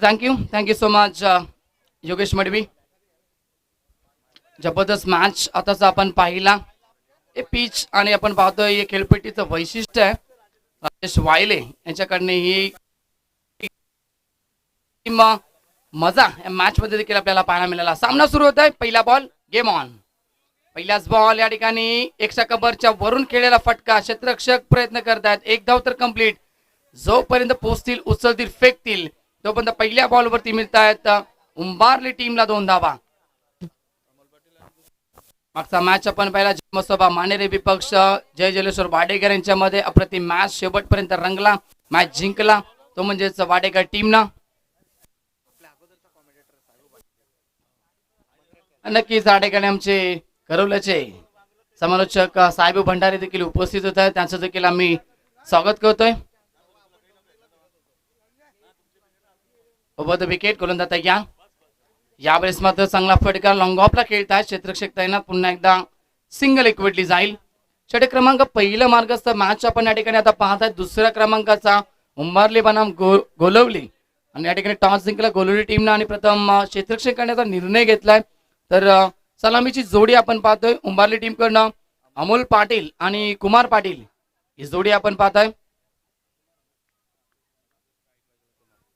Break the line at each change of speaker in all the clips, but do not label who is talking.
Thank you so much Yogesh Madavi. जबरदस्त match आताचा आपण पाहिला. हे पिच आणि आपण पाहतोय हे खेळपट्टीचं वैशिष्ट्य आहे. राजेश वायले यांच्याकडनं ही मजा या मॅच मध्ये देखील आपल्याला पाहायला मिळाला. सामना सुरू होत आहे. पहिला बॉल गेम ऑन. पहिलाच बॉल या ठिकाणी एकशा कबरच्या वरून खेळलेला फटका. क्षेत्ररक्षक प्रयत्न करतात. एक धाव तर कंप्लीट. जोपर्यंत पोहोचतील उचलतील फेकतील तोपर्यंत पहिल्या बॉलवरती मिळत आहेत उंबारली टीमला 2 धावा. मागचा मॅच आपण पाहिला जन्मसभा मानेरे विपक्ष जय जलेश्वर वाडेकर यांच्यामध्ये अप्रतिम मॅच शेवटपर्यंत रंगला. मॅच जिंकला तो म्हणजेच वाडेकर टीमना. नक्कीच या ठिकाणी आमचे करवल्याचे समालोचक साहेब भंडारी देखील उपस्थित होत आहेत. त्यांचं देखील आम्ही स्वागत करतोय. ओव्हर द विकेट गोलंदाज तयार. यावेळेस मात्र चांगला फटका लॉंग ऑफला खेळताय. क्षेत्ररक्षक तैनात. पुन्हा एकदा सिंगल एकवटली जाईल. षटक क्रमांक पहिला मार्गस्थ मॅच आपण या ठिकाणी आता पाहताय. दुसऱ्या क्रमांकाचा उंबारली बनाम गोलवली आणि या ठिकाणी टॉस जिंकला गोलवली टीमनं आणि प्रथम क्षेत्ररक्षक करण्याचा निर्णय घेतलाय. तर सलामीची जोडी आपण पाहतोय उंबारली टीम कडनं अमोल पाटील आणि कुमार पाटील ही जोडी आपण पाहताय.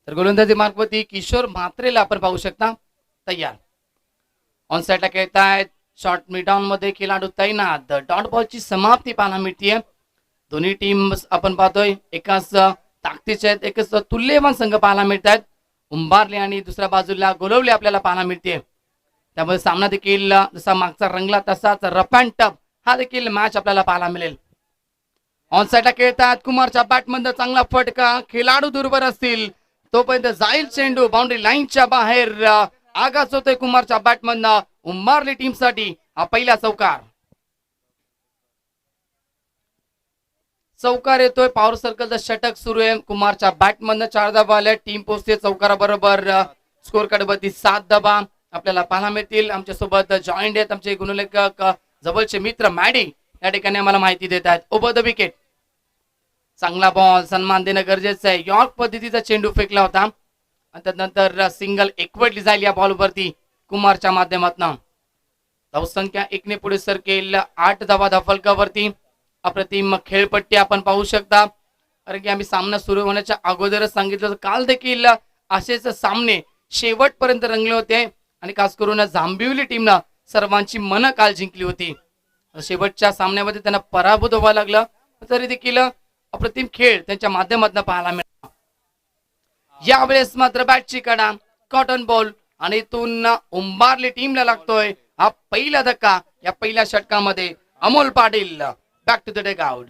तर गोलंदाजी मार्गवरती किशोर म्हात्रेला आपण पाहू शकता तयार. ऑन साइडला खेळतायत. शॉर्ट मिडाउन मध्ये खेळाडू तैनात. डॉट बॉलची समाप्ती पाहायला मिळतीये. दोन्ही टीम आपण पाहतोय एकाच ताकदीचे आहेत. एकच तुल्यवान संघ पाहायला मिळत आहेत. उंबारली आणि दुसऱ्या बाजूला गोलवली आपल्याला पाहायला मिळते. त्यामुळे सामना देखील जसा मागचा रंगला तसाच रफ अँड टफ हा देखील मॅच आपल्याला पाहायला मिळेल. ऑन साइडला खेळतात. कुमारच्या बॅटमधून चांगला फटका. खेळाडू दुर्बल असतील तोपर्यंत जाईल चेंडू बाउंड्री लाईनच्या बाहेर. आगास होतोय कुमारच्या बॅटमधनं. उंबारली टीमसाठी हा पहिला चौकार. चौकार येतोय. पॉवर सर्कलचं षटक सुरू आहे. कुमारच्या बॅटमधनं 4 धावा आल्या. टीम पोहोचते चौकाराबरोबर. स्कोर कार्डवरती 7 धावा आपल्याला पाहायला मिळतील. आमच्या सोबत जॉईंट आहेत आमचे गुणलेखक जवळचे मित्र मॅडी या ठिकाणी आम्हाला माहिती देत आहेत. Over the wicket. चांगला बॉल सन्मान देणं गरजेचं आहे. यॉर्क पद्धतीचा चेंडू फेकला होता आणि त्यानंतर सिंगल एकवटली जाईल या बॉलवरती कुमारच्या माध्यमातून. धावसंख्या 1 ने पुढे सरकेल. 8 धावा धावफलकावरती. अप्रतिम खेळपट्टी आपण पाहू शकता. कारण की आम्ही सामना सुरू होण्याच्या अगोदरच सांगितलं काल देखील असेच सामने शेवटपर्यंत रंगले होते आणि खास करून जांभिवली टीमनं सर्वांची मनं काल जिंकली होती. शेवटच्या सामन्यामध्ये त्यांना पराभूत व्हावं लागलं तरी देखील अप्रतिम खेळ त्यांच्या माध्यमातून पाहायला मिळाला. यावेळेस मात्र बॅटची कडा कॉटन बॉल आणि इथून उंबारली टीमला लागतोय हा पहिला धक्का. या पहिल्या षटकामध्ये Amol Patil back to the deck out.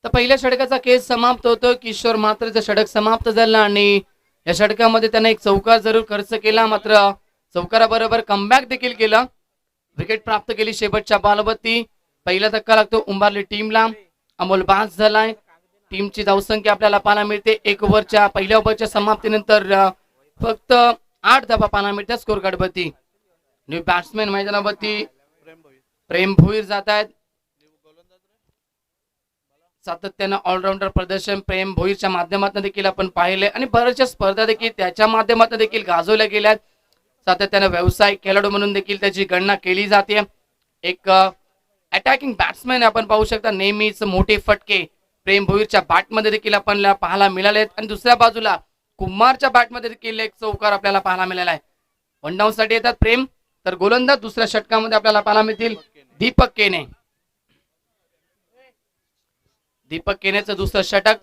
तर पहिल्या षटकाचा केस समाप्त होतो. किशोर मात्रेचं षटक समाप्त झालं आणि या षटकामध्ये त्याने एक चौकार जरूर खर्च केला. मात्र चौकाराबरोबर कमबॅक देखील केला. विकेट प्राप्त केली शेवटच्या बॉलवरती. पहिला धक्का लागतो उंबारली टीमला. अमोल बाद झालाय. टीमची धावसंख्या आपल्याला पाहायला मिळते. पहिल्या ओव्हरच्या समाप्तीनंतर फक्त 8 धावा पाहायला मिळतात स्कोर कार्डवरती. न्यू बॅट्समॅन मैदानावरती प्रेम भोईर जात आहेत. सातत्यानं ऑलराऊंडर प्रदर्शन प्रेम भोईरच्या माध्यमातून देखील आपण पाहिले आणि बऱ्याचशा स्पर्धा देखील त्याच्या माध्यमातून देखील गाजवल्या गेल्या. सातत्यानं व्यावसायिक खेळाडू म्हणून देखील त्याची गणना केली जाते. एक अटॅकिंग बॅट्समॅन आपण पाहू शकता. नेहमीच मोठे फटके प्रेम भोईरच्या बॅटमध्ये देखील आपल्याला पाहायला मिळाले आहेत आणि दुसऱ्या बाजूला कुमारच्या बॅटमध्ये देखील एक चौकार आपल्याला पाहायला मिळाला आहे. वन डाऊन साठी येतात प्रेम. तर गोलंदाज दुसऱ्या षटकामध्ये आपल्याला पाहायला मिळतील दीपक केने. दीपक केनेचं दुसरं षटक.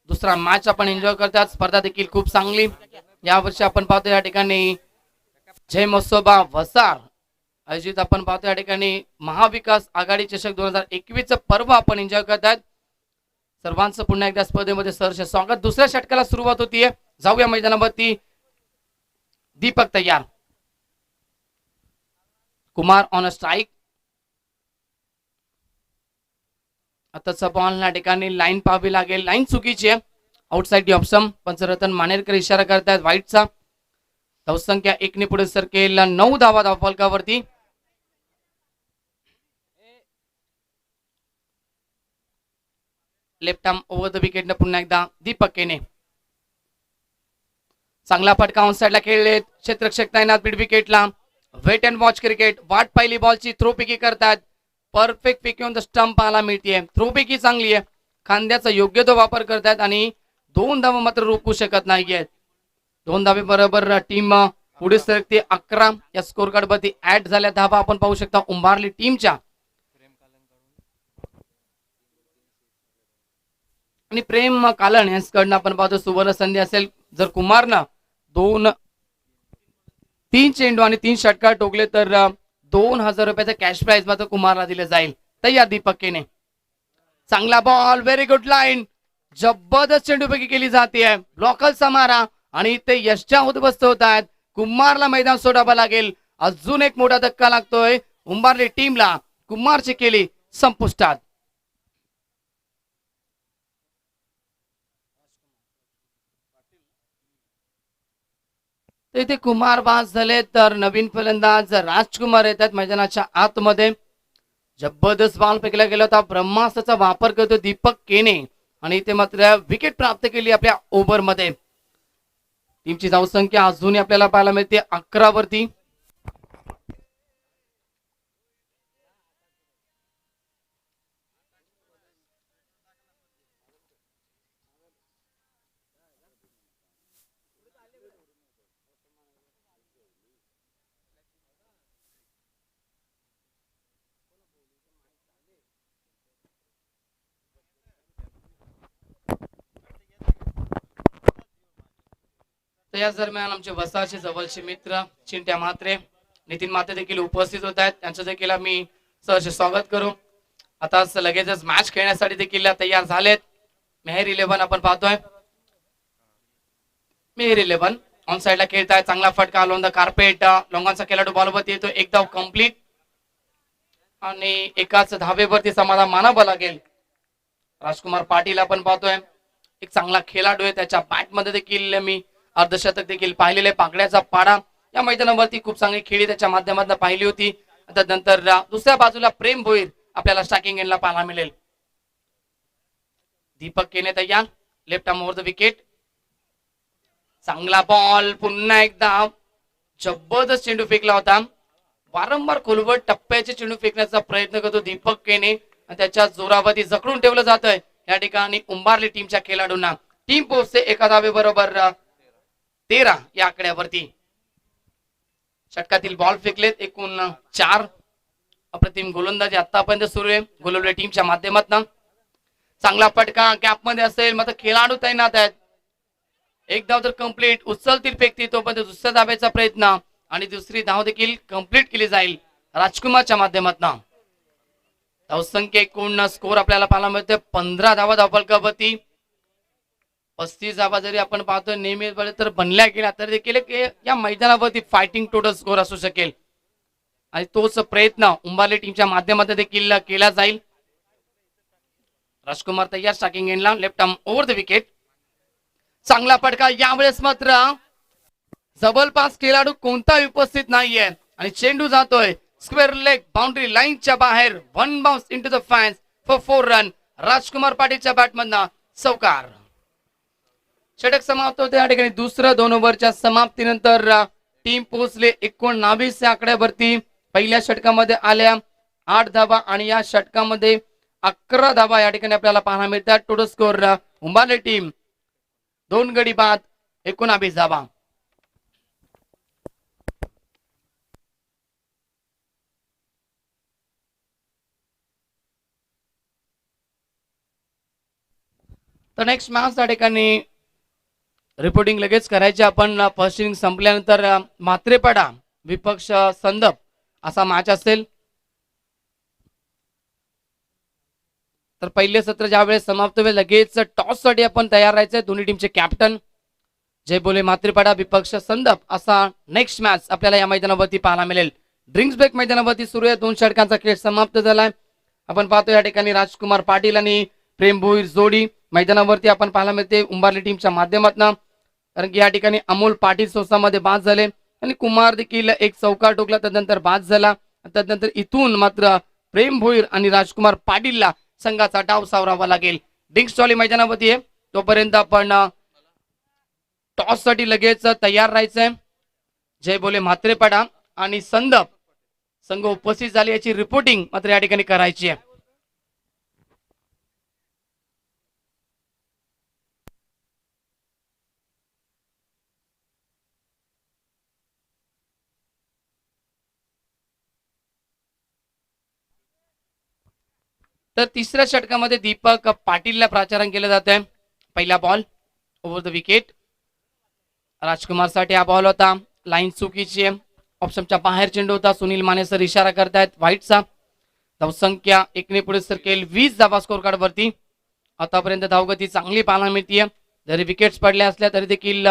दुसरा मॅच आपण एन्जॉय करतात. स्पर्धा देखील खूप चांगली यावर्षी आपण पाहतो. या ठिकाणी जय मसोबा वसार आयोजित आपण पाहतो. या ठिकाणी महाविकास आघाडी चषक 2021 पर्व आपण एन्जॉय करतात. सर्वांचं पुन्हा एकदा स्पर्धेमध्ये सहर्ष स्वागत. दुसऱ्या षटकाला सुरुवात होतीये. जाऊया मैदानावरती. दीपक तयार. Kumar on a strike. आताचा बॉल या ठिकाणी लाईन पाहावी लागेल. लाईन चुकीची आहे. आउटसाइड दी ऑप्शन पंचरत्न मानेरकर इशारा करतायत वाईटचा. धावसंख्या 1 ने पुढे सरकेल 9 धावा धावफलकावरती. Left arm over the wicket पुन्हा एकदा दीपक केने. चांगला फटका ऑन साइडला खेळलेत क्षेत्ररक्षक तैनात मिड विकेटला. Wait and watch cricket. वाट पाहिली बॉलची. थ्रो पिकी करतात. Perfect picky on the stump पाहायला मिळते. थ्रो पिकी चांगली आहे. खांद्याचा योग्य तो वापर करतात आणि 2 धावा मात्र रोखू शकत नाहीयेत. 2 धावे बरोबर टीम पुढे सरकते. 11 या स्कोर कार्ड वरती ऍड झाल्या धावा आपण पाहू शकता उंबारली टीमच्या. आणि प्रेम कालन यांच्याकडनं आपण पाहतो सुवर्ण संधी असेल. जर कुमारनं 3 चेंडू आणि 3 षटकार टोकले तर 2000 रुपयाचं कॅश प्राइज मात्र कुमारला दिले जाईल. तयार दीपक केने. चांगला बॉल. Very good line. जबरदस्त चेंडूपैकी केली जाते. ब्लॉकलचा मारा आणि इथे यशच्या उद्ध्वस्त होत आहेत. कुमारला मैदान सोडावं लागेल. अजून एक मोठा धक्का लागतोय उंबारली टीमला. कुमारची केली संपुष्टात. इथे कुमार बाद झाले तर नवीन फलंदाज राजकुमार येतात मैदानाच्या आतमध्ये. जबरदस्त बॉल फेकला गेला होता. ब्रह्मास्त्राचा वापर करतो दीपक केने आणि इथे मात्र विकेट प्राप्त केली आपल्या ओव्हर मध्ये. टीमची धावसंख्या अजूनही आपल्याला पाहायला मिळते 11 वरती. याच दरम्यान आमचे वसाचे जवळचे मित्र चिंट्या म्हात्रे, नितीन म्हात्रे देखील उपस्थित होत आहेत. त्यांचं देखील आम्ही सहर्ष स्वागत करू. आता लगेचच मॅच खेळण्यासाठी देखील तयार झालेत. मेहर 11 आपण पाहतोय. मेहर 11 ऑन साइडला खेळताय. चांगला फटका ऑन द कार्पेट. लोंगांचा खेळाडू बॉलवरती येतो. एक धाव कंप्लीट आणि एकाच धावेवरती समाधान मानावं लागेल. राजकुमार पाटील आपण पाहतोय. एक चांगला खेळाडू आहे. त्याच्या बॅट मध्ये देखील मी अर्धशतक देखील पाहिलेले. पाकड्याचा पाडा या मैदानावरती खूप चांगली खेळी त्याच्या माध्यमातून पाहिली होती. नंतर दुसऱ्या बाजूला प्रेम भोईर आपल्याला स्ट्रायकिंग एंडला पाहायला मिळेल. दीपक केने तयार. Left arm over the wicket. चांगला बॉल. पुन्हा एकदा जबरदस्त चेंडू फेकला होता. वारंवार खोलवर टप्प्याचे चेंडू फेकण्याचा प्रयत्न करतो दीपक केने आणि त्याच्या जोरावरती जखडून ठेवलं जातंय या ठिकाणी उंबारली टीमच्या खेळाडूंना. टीम पोहोचते एका धावे बरोबर 13 या आकड्यावरती. षटकातील बॉल फेकलेत एकूण 4. अप्रतिम गोलंदाजी आतापर्यंत सुरू आहे गोलवले टीमच्या माध्यमातून. चांगला फटका गॅप मध्ये असेल मात्र खेळाडू तैनात आहेत. एक धाव तर कंप्लीट. उचलतील फेकतील तोपर्यंत दुसऱ्या धावेचा प्रयत्न आणि दुसरी धाव देखील कंप्लीट केली जाईल राजकुमारच्या माध्यमातून. धावसंख्या एकूण स्कोर आपल्याला पाहायला मिळते 15 धावा धावफलकावरती. 35 धावा जरी आपण पाहतो नेहमी तर बनल्या गेल्या तर देखील या मैदानावरती फायटिंग टोटल स्कोर असू शकेल आणि तोच प्रयत्न उंबारली टीमच्या माध्यमातून देखील केला जाईल. राजकुमार तयार स्ट्रायकिंग एंडला. Left arm over the wicket. चांगला फटका. यावेळेस मात्र जबरपास खेळाडू कोणताही उपस्थित नाहीये आणि चेंडू जातोय स्क्वेअर लेग बाउंड्री लाईनच्या बाहेर. 1 bounce into the fans for 4 run. Rajkumar पाटीलच्या बॅटमधनं चौकार. षटक समाप्त होते या ठिकाणी. दुसरं 2 ओव्हरच्या समाप्तीनंतर टीम पोहोचले 19 या आकड्यावरती. पहिल्या षटकामध्ये आल्या 8 धावा आणि या षटकामध्ये 11 धावा या ठिकाणी आपल्याला पाहायला मिळतात. टोटल स्कोर उंबारली टीम 2 गडी बाद 19 धावा. तर नेक्स्ट मॅच या ठिकाणी रिपोर्टिंग लगेच करायची आपण. फर्स्ट इनिंग संपल्यानंतर म्हात्रेपाडा विपक्ष संदप असा मॅच असेल. तर पहिले सत्र ज्यावेळेस समाप्त होईल लगेच टॉस साठी आपण तयार राहायचंय. दोन्ही टीमचे कॅप्टन जय बोले म्हात्रेपाडा विपक्ष संदप असा नेक्स्ट मॅच आपल्याला या मैदानावरती पाहायला मिळेल. ड्रिंक्स ब्रेक मैदानावरती सुरू आहे. 2 षटकांचा खेळ समाप्त झालाय. आपण पाहतो या ठिकाणी राजकुमार पाटील आणि प्रेम भोईर जोडी मैदानावरती आपण पाहायला मिळते उंबारली टीमच्या माध्यमातून, कारण की या ठिकाणी अमोल पाटील सोसामध्ये बाद झाले आणि कुमार देखील एक चौकार ठोकला, त्यानंतर बाद झाला. त्यानंतर इथून मात्र प्रेम भोईर आणि राजकुमार पाटीलला संघाचा डाव सावरावा लागेल. डिंक्स टॉली मैदानावरती आहे, तोपर्यंत आपण टॉस साठी लगेच तयार राहायचंय. जय बोले म्हात्रेपाडा आणि संदप संघ उपस्थित झाले याची रिपोर्टिंग मात्र या ठिकाणी करायची आहे. तर तिसऱ्या षटकामध्ये दीपक पाटीलला प्राचारण केलं जात आहे. पहिला बॉल ओव्हर द विकेट. राजकुमार साठी हा बॉल होता, लाईन चुकीची आहे, ऑप्शनच्या बाहेर चेंडू होता. सुनील माने सर इशारा करतायत व्हाईटचा. धावसंख्या एकने पुढे सरकेल 20 धावा स्कोर कार्ड वरती. आतापर्यंत धावगती चांगली पाहायला मिळतीये, जरी विकेट्स पडल्या असल्या तरी देखील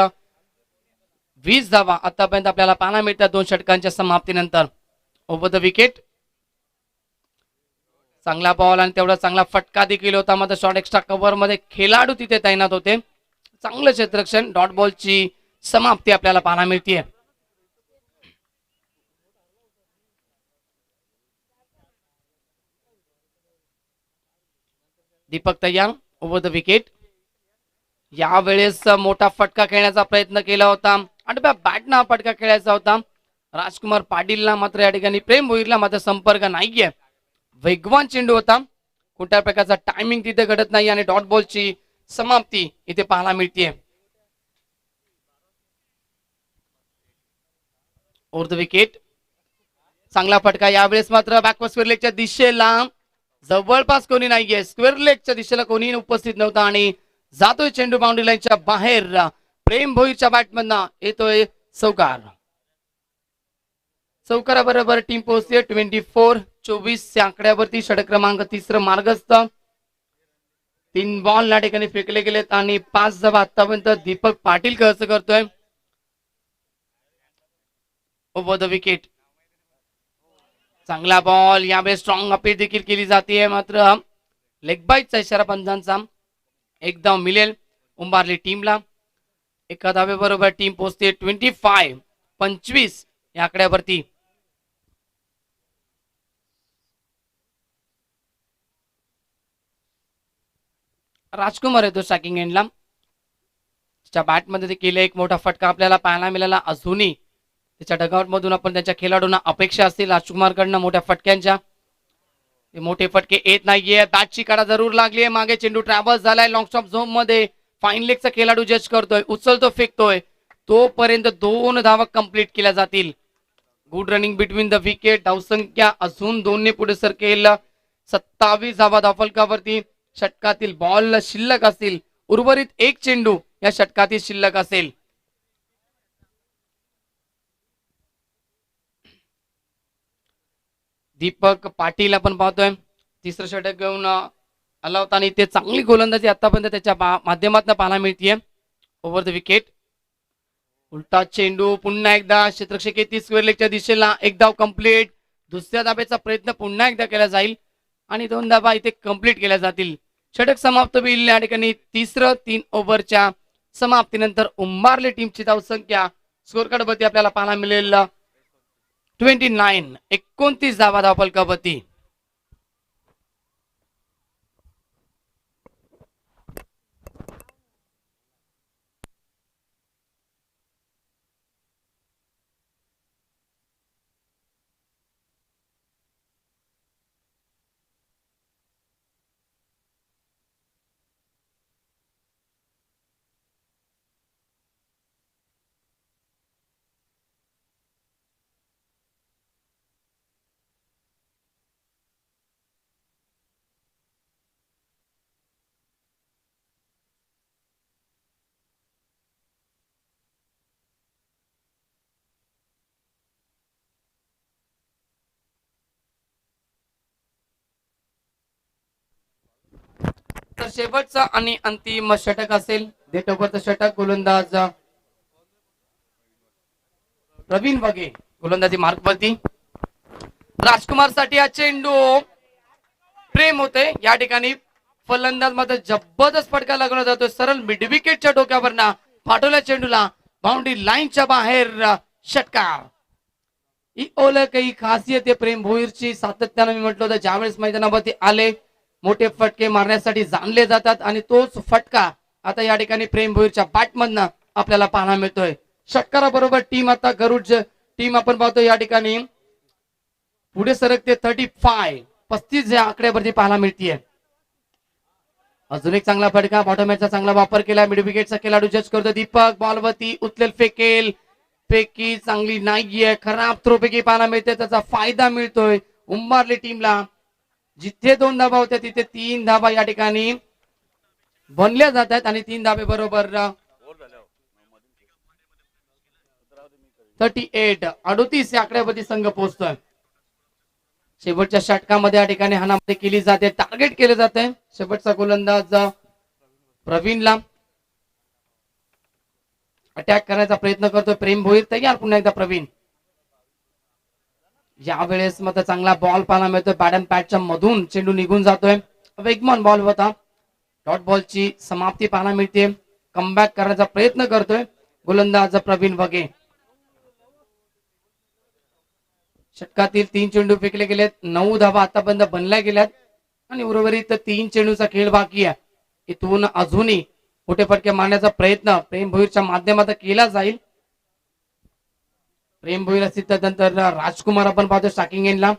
20 धावा आतापर्यंत आपल्याला पाहायला मिळतात 2 षटकांच्या समाप्तीनंतर. Over the wicket. चांगला बॉल आणि तेवढा चांगला फटका देखील होता, मात्र शॉर्ट एक्स्ट्रा कव्हर मध्ये खेळाडू तिथे तैनात होते. चांगलं क्षेत्ररक्षण. डॉट बॉलची समाप्ती आपल्याला पाहायला मिळतीये. दीपक तयार. Over the wicket. यावेळेस मोठा फटका खेळण्याचा प्रयत्न केला होता आणि बॅटना फटका खेळायचा होता राजकुमार पाटीलला, मात्र या ठिकाणी प्रेम भोईरला मात्र संपर्क नाहीये. वेगवान चेंडू होता, कोणत्या प्रकारचा टायमिंग तिथे घडत नाही आणि डॉट बॉलची समाप्ती इथे पाहायला मिळतीये. Over the wicket. चांगला फटका. यावेळेस मात्र बॅकवर्ड स्क्वेअर लेगच्या दिशेला जवळपास कोणी नाहीये, स्क्वेअर लेगच्या दिशेला कोणी उपस्थित नव्हता आणि जातोय चेंडू बाउंड्री लाईनच्या बाहेर. प्रेम भोईरच्या बॅटमधनं येतोय चौकार. चौकाराबरोबर टीम पोहोचते 24-24 या आकड्यावरती. षटक क्रमांक 3 मार्गस्थ. 3 बॉल या ठिकाणी फेकले गेलेत आणि 5 धावा आतापर्यंत दीपक पाटील खर्च करतोय. Over the wicket. चांगला बॉल. यावेळेस स्ट्रॉंग अपील देखील केली जाते, मात्र लेग बाईटचा इशारा पंचांचा. एक धाव मिळेल उंबारली टीमला. एका धावेबरोबर टीम पोहोचते 25-25 या आकड्यावरती. राजकुमार येतो स्ट्रायकिंग एंडला. त्याच्या बॅटमध्ये देखील एक मोठा फटका आपल्याला पाहायला मिळाला. अजूनही त्याच्या डगआउट मधून आपण त्यांच्या खेळाडूंना अपेक्षा असतील राजकुमारकडनं मोठ्या फटक्यांच्या. मोठे फटके येत नाहीये. बॅटची कडा जरूर लागलीये. मागे चेंडू ट्रॅव्हल्स झालाय लॉंग स्टॉप झोन मध्ये. फाईन लेगचा खेळाडू जज करतोय, उचलतो फेकतोय, तोपर्यंत 2 धावा कंप्लीट केल्या जातील. Good running between the wicket. धावसंख्या अजून 2 ने पुढे सरकेल. 27 धावा धावफलकावरती. षटकातील बॉल शिल्लक असतील, उर्वरित एक चेंडू या षटकातील शिल्लक असेल. दीपक पाटील आपण पाहतोय तिसरं षटक घेऊन आला होता आणि ते चांगली गोलंदाजी आतापर्यंत त्याच्या माध्यमातून पाहायला मिळतीये. Over the wicket. उलटा चेंडू पुन्हा एकदा क्षेत्ररक्षक स्क्वेअर लेगच्या दिशेला. एक धाव कंप्लीट. दुसऱ्या धाब्याचा प्रयत्न पुन्हा एकदा केला जाईल आणि 2 धाबा इथे कंप्लीट केल्या जातील. षटक समाप्त होईल या ठिकाणी. 3 ओव्हरच्या समाप्तीनंतर उंबारली टीमची धावसंख्या स्कोर कार्ड वरती आपल्याला पाहायला मिळेल 29 धावा धावफलकावरती. तर शेवटचा आणि अंतिम षटक असेल. डेट ओव्हरचं षटक. गोलंदाज प्रवीण वगे गोलंदाजी मार्कवरती. राजकुमार साठी हा चेंडू प्रेम होते या ठिकाणी. फलंदाज मात्र जबरदस्त फटका लागला जातोय सरळ मिडविकेटच्या डोक्यावरना पाठवल्या चेंडूला बाउंड्री लाईनच्या बाहेर षटकार. ही ओळख ही खासियत आहे प्रेम भोईरची. सातत्यानं मी म्हटलं होतं ज्यावेळेस मैदानावरती आले मोठे फटके मारण्यासाठी जाणले जातात आणि तोच फटका आता या ठिकाणी प्रेम भोईरच्या बॅटमधनं आपल्याला पाहायला मिळतोय. षटकाराबरोबर टीम आता गरुड टीम आपण पाहतो या ठिकाणी पुढे सरकते 35 या आकड्यावरती पाहायला मिळतीये. अजून एक चांगला फटका बॉटमॅचचा चांगला वापर केला. मिड विकेटचा खेळाडू जज करतो दीपक. बॉलवरती उचलेल फेकेल. फेकी चांगली नाहीये. खराब थ्रोपैकी पाहायला मिळते. त्याचा फायदा मिळतोय उंबारली टीमला. जिथे 2 धाबा होत्या तिथे 3 धाबा या ठिकाणी बनल्या जात आहेत आणि 3 धाबे बरोबर 38 या आकड्यावरती संघ पोहोचतोय. शेवटच्या षटकामध्ये या ठिकाणी हाणामारी केली जाते. टार्गेट केले जाते. शेवटचा गोलंदाज प्रवीणला अटॅक करण्याचा प्रयत्न करतोय प्रेम भोईर. तयार पुन्हा एकदा प्रवीण. यावेळेस मात्र चांगला बॉल पाहायला मिळतोय. बॅट पॅटच्या मधून चेंडू निघून जातोय. वेगवान बॉल होता. डॉट बॉलची समाप्ती पाहायला मिळते. कमबॅक करण्याचा प्रयत्न करतोय गोलंदाज प्रवीण वगे. षटकातील 3 चेंडू फेकले गेलेत. 9 धावा आतापर्यंत बनल्या गेल्यात आणि उर्वरित 3 चेंडूचा खेळ बाकी आहे. इथून अजूनही मोठे फटके मारण्याचा प्रयत्न प्रेम भोईरच्या माध्यमातून केला जाईल. प्रेम भोईर असतील त्यानंतर राजकुमार आपण पाहतो स्टार्टिंग एंडला.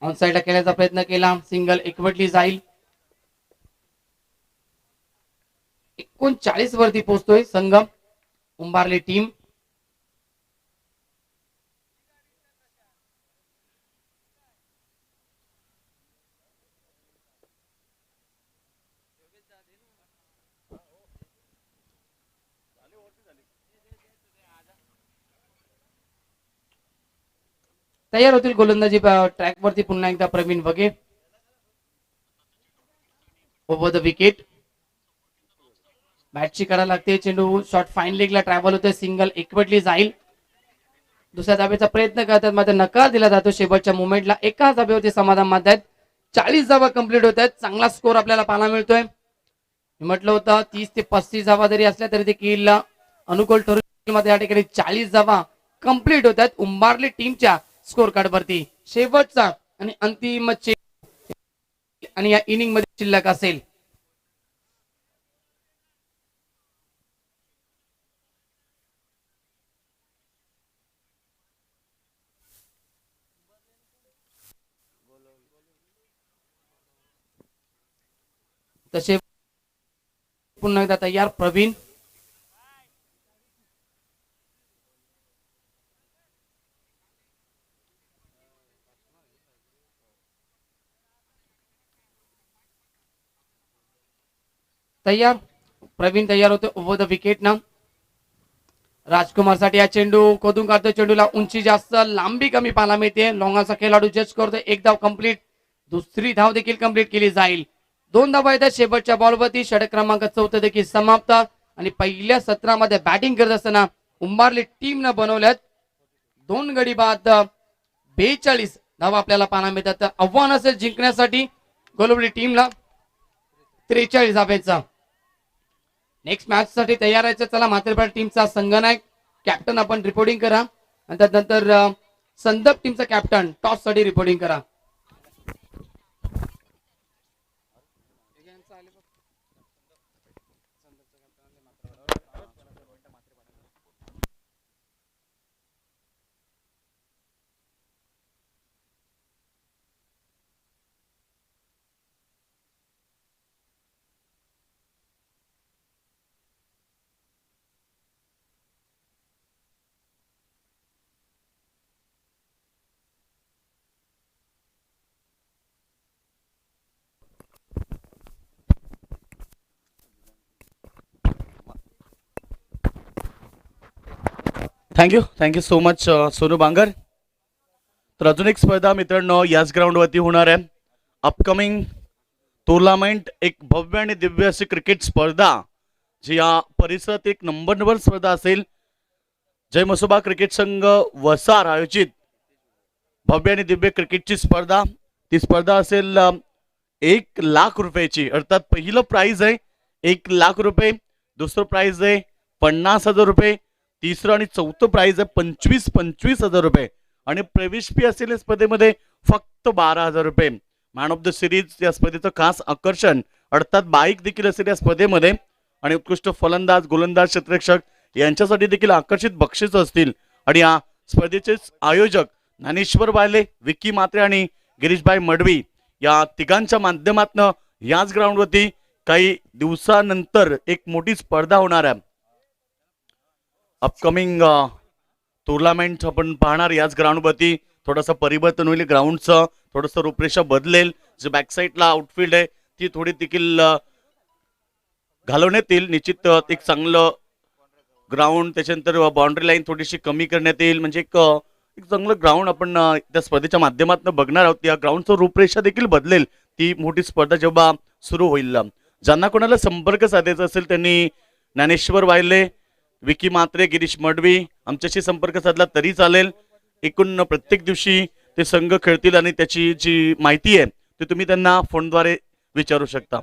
ऑन साइडला खेळण्याचा प्रयत्न केला. सिंगल एकवटली जाईल. 39 वरती पोहोचतोय संघ उंबारली टीम. तयार होतील गोलंदाजी ट्रॅक वरती पुन्हा एकदा प्रवीण वगे. Over the wicket. बॅटची करा लागते. चेंडू शॉट फाईन लेगला ट्रॅव्हल होतोय. सिंगल एकवटली जाईल. दुसऱ्या धाब्याचा प्रयत्न करतात मात्र नकार दिला जातो. शेवटच्या मुवमेंटला एका धाब्यावरती समाधान मानतायत. 40 धावा कंप्लीट होत आहेत. चांगला स्कोर आपल्याला पाहायला मिळतोय. म्हटलं होतं 30 ते 35 धावा जरी असल्या तरी देखील अनुकूल ठरू मध्ये या ठिकाणी 40 धावा कंप्लीट होत आहेत उंबारली टीमच्या स्कोर कार्ड वरती. शेवटचा आणि अंतिम आणि या इनिंग मध्ये शिल्लक असेल. तसे पुन्हा एकदा तयार प्रवीण. तयार प्रवीण तयार होतो ओव्हर द विकेट ना. राजकुमार साठी हा चेंडू खोदून काढतो. चेंडूला उंची जास्त लांबी कमी पाहायला मिळते. लॉंगाचा खेळाडू जज करतो. 1 धाव कंप्लीट. दुसरी धाव देखील कंप्लीट केली जाईल. 2 धावा येतात शेवटच्या बॉलवरती. षटक क्रमांक 4 देखील समाप्त आणि पहिल्या सत्रामध्ये बॅटिंग करत असताना उंबारली टीम न बनवल्यात 2 गडी बाद 42 धावा आपल्याला पाहायला मिळतात. आव्हान असेल जिंकण्यासाठी गोलवली टीमला 43 धाब्याचा. नेक्स्ट मॅच साठी तयार आहे. चला मातृभाषा टीमचा संघनायक कॅप्टन आपण रिपोर्टिंग करा आणि त्यानंतर संदप टीमचा कॅप्टन टॉस साठी रिपोर्टिंग करा.
थँक्यू सो मच सोनू बांगर. तर अजून एक स्पर्धा मित्रांनो याच ग्राउंडवरती होणार आहे. अपकमिंग टुर्नामेंट एक भव्य आणि दिव्य अशी क्रिकेट स्पर्धा जी या परिसरात एक नंबर स्पर्धा असेल. जय मसोबा क्रिकेट संघ वसार आयोजित भव्य आणि दिव्य क्रिकेटची स्पर्धा. ती स्पर्धा असेल 1,00,000 रुपयाची, अर्थात पहिलं प्राइज आहे 1,00,000 रुपये, दुसरं प्राइज आहे 50,000 रुपये, तिसरं आणि चौथं प्राइज आहे 25,000 रुपये आणि प्रवेश फी असेल या स्पर्धेमध्ये फक्त 12,000 रुपये. मॅन ऑफ द सिरीज या स्पर्धेचं खास आकर्षण, अर्थात बाईक देखील असेल या स्पर्धेमध्ये आणि उत्कृष्ट फलंदाज, गोलंदाज, क्षेत्ररक्षक यांच्यासाठी देखील आकर्षित बक्षीस असतील. आणि या स्पर्धेचे आयोजक ज्ञानेश्वर वायले, विक्की म्हात्रे आणि गिरीशभाई मडवी या तिघांच्या माध्यमातून याच ग्राउंडवरती काही दिवसानंतर एक मोठी स्पर्धा होणार आहे. अपकमिंग टुर्नामेंट आपण पाहणार याच ग्राउंडवरती. थोडंसं परिवर्तन होईल ग्राउंडचं, थोडंसं रूपरेषा बदलेल. जे बॅक साईडला आउटफील्ड आहे ती थोडी देखील घालवण्यात येईल. निश्चित एक चांगलं ग्राउंड, त्याच्यानंतर बाउंड्री लाईन थोडीशी कमी करण्यात येईल. म्हणजे एक चांगलं ग्राउंड आपण त्या स्पर्धेच्या माध्यमातून बघणार आहोत. या ग्राउंडचं रूपरेषा देखील बदलेल ती मोठी स्पर्धा जेव्हा सुरू होईल. ज्यांना कोणाला संपर्क साधायचा असेल त्यांनी ज्ञानेश्वर वायले, विकी म्हात्रे, गिरीश मडवी आमच्याशी संपर्क साधला तरी चालेल. एकूण प्रत्येक दिवशी ते संघ खेळतील आणि त्याची जी माहिती है तो तुम्ही त्यांना फोनद्वारे विचारू सकता।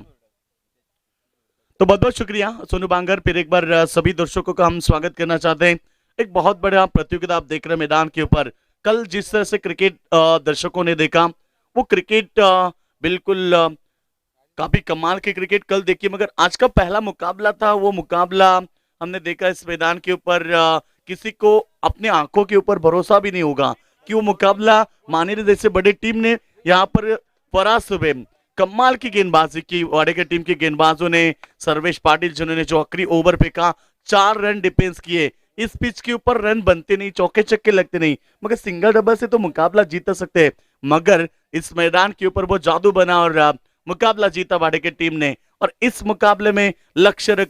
तो बहुत बहुत शुक्रिया सोनू बांगर। फिर एक बार सभी दर्शकों का हम स्वागत करना चाहते हैं। एक बहुत बड़ा प्रतियोगिता आप देख रहे हैं मैदान के ऊपर। कल जिस तरह से क्रिकेट दर्शकों ने देखा वो क्रिकेट बिल्कुल काफी कमाल की क्रिकेट कल देखी, मगर आज का पहला मुकाबला था वो मुकाबला हमने देखा इस मैदान के ऊपर किसी को अपनी आंखों के ऊपर भरोसा भी नहीं होगा कि वो मुकाबला मानेरे जैसे बड़े टीम ने यहाँ पर परास्त हुए। कमाल की गेंदबाजी की वाडेकर टीम के गेंदबाजों ने, सर्वेश पाटिल जिन्होंने जो आखिरी ओवर फेंका 4 रन डिफेंस किए। इस पिच के ऊपर रन बनते नहीं, चौके चक्के लगते नहीं, मगर सिंगल डबल से तो मुकाबला जीत सकते हैं, मगर इस मैदान के ऊपर वो जादू बना और मुकाबला जीता वाडेकर टीम ने। और इस मुकाबले में लक्ष्य रख